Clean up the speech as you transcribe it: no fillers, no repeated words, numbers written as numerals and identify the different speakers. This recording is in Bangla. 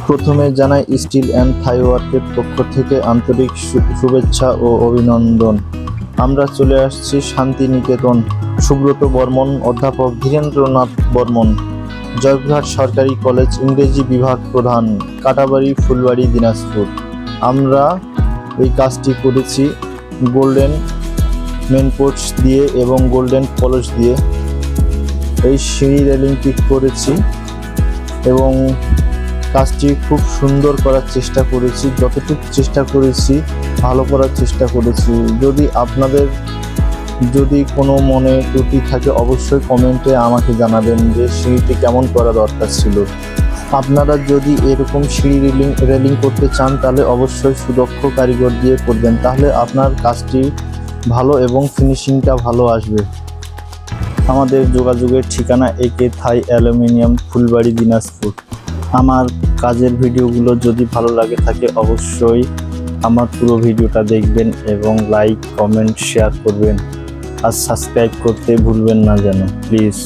Speaker 1: প্রথমে জানাই স্টিল অ্যান্ড থাই ওয়ার্কের পক্ষ থেকে আন্তরিক শুভেচ্ছা ও অভিনন্দন। আমরা চলে আসছি শান্তিনিকেতন। সুব্রত বর্মন, অধ্যাপক ধীরেন্দ্রনাথ বর্মন, জয়পুরহাট সরকারি কলেজ, ইংরেজি বিভাগ প্রধান, কাটাবাড়ি, ফুলবাড়ি, দিনাজপুর। আমরা এই কাজটি করেছি গোল্ডেন মেন পোর্চ দিয়ে এবং গোল্ডেন পলিশ দিয়ে। এই সিঁড়ি রেলিংটি করেছি এবং কাজটি খুব সুন্দর করার চেষ্টা করেছি, যতটুকু চেষ্টা করেছি ভালো করার চেষ্টা করেছি। আপনাদের যদি কোনো মনে ত্রুটি থাকে অবশ্যই কমেন্টে আমাকে জানাবেন যে সিঁড়িটি কেমন করা দরকার ছিল। আপনারা যদি এরকম সিঁড়ি রেলিং করতে চান তাহলে অবশ্যই সুদক্ষ কারিগর দিয়ে করবেন, তাহলে আপনার কাজটি ভালো এবং ফিনিশিংটা ভালো আসবে। আমাদের যোগাযোগের ঠিকানা একে থাই অ্যালুমিনিয়াম, ফুলবাড়ি, দিনাজপুর। আমার কাজের ভিডিওগুলো যদি ভালো লাগে থাকে অবশ্যই আমার পুরো ভিডিওটা দেখবেন এবং লাইক, কমেন্ট, শেয়ার করবেন আর সাবস্ক্রাইব করতে ভুলবেন না যেন, প্লিজ।